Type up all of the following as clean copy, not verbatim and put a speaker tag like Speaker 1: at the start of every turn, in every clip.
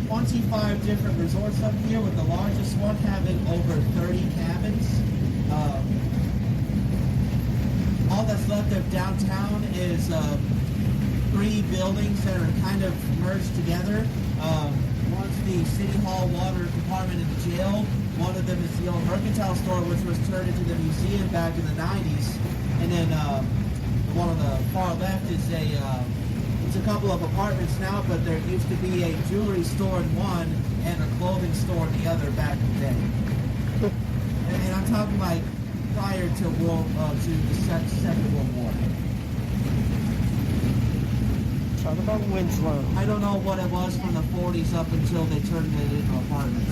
Speaker 1: 25 different resorts up here, with the largest one having over 30 cabins. All that's left of downtown is 3 buildings that are kind of merged together. One's the City Hall water department in the jail. One of them is the old mercantile store, which was turned into the museum back in the 90s. And then the one on the far left is it's a couple of apartments now, but there used to be a jewelry store in one and a clothing store in the other back in the day. And I'm talking like prior to the Second World War.
Speaker 2: Talk about Windslow.
Speaker 1: I don't know what it was from the 40s up until they turned it into apartments.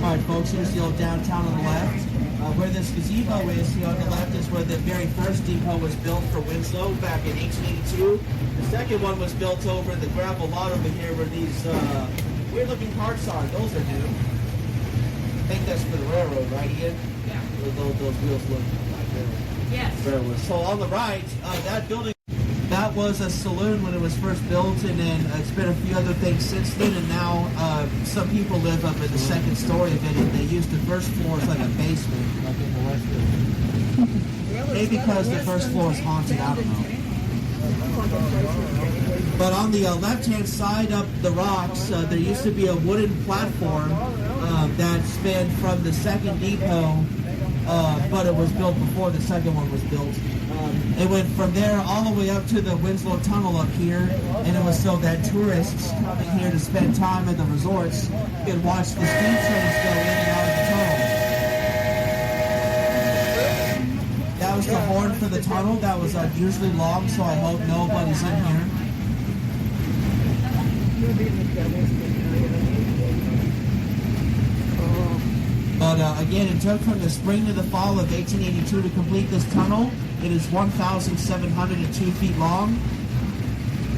Speaker 1: Alright folks, here's the old downtown on the left. Where this gazebo is, on the left is where the very first depot was built for Windslow back in 1882. The second one was built over in the gravel lot over here where these weird looking carts are. Those are new. I think that's for the railroad, right Ian?
Speaker 3: Yeah.
Speaker 1: Those wheels look like
Speaker 3: Yes.
Speaker 1: railroad. So on the right, that building, that was a saloon when it was first built, and then it's been a few other things since then, and now some people live up in the second story of it, and they use the first floor as like a basement. Like in the West. Maybe because the first floor is haunted, I don't know. But on the left-hand side up the rocks, there used to be a wooden platform that spanned from the second depot, but it was built before the second one was built. It went from there all the way up to the Windslow tunnel up here, and it was so that tourists coming here to spend time at the resorts could watch the steam trains go in and out of the tunnel. That was the horn for the tunnel. That was unusually long, so I hope nobody's in here. But again, it took from the spring to the fall of 1882 to complete this tunnel. It is 1,702 feet long,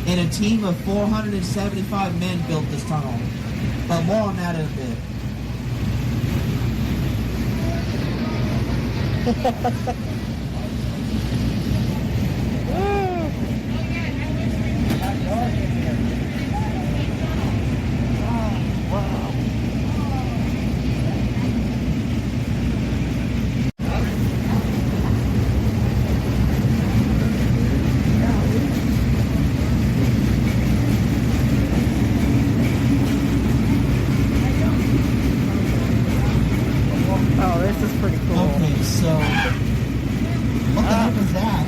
Speaker 1: and a team of 475 men built this tunnel. But more on that in a bit.
Speaker 2: Oh, this is pretty cool.
Speaker 1: Okay, so what the heck was that?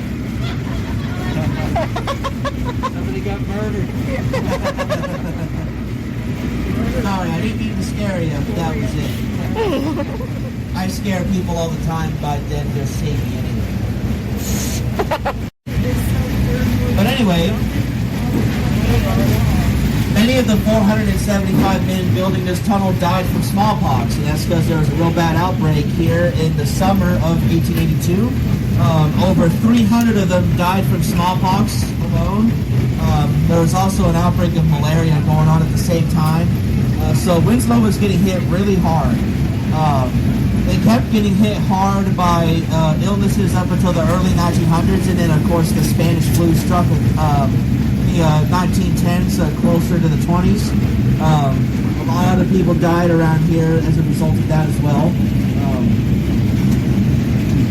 Speaker 3: Somebody got murdered.
Speaker 1: Sorry, I didn't mean to scare you, but that was it. I scare people all the time, but then they're seeing me anyway. But anyway, many of the 475 men building this tunnel died from smallpox, and that's because there was a real bad outbreak here in the summer of 1882. Over 300 of them died from smallpox alone. There was also an outbreak of malaria going on at the same time. So Windslow was getting hit really hard. They kept getting hit hard by illnesses up until the early 1900s, and then of course the Spanish flu struck in the 1910s, closer to the 20s. A lot of people died around here as a result of that as well.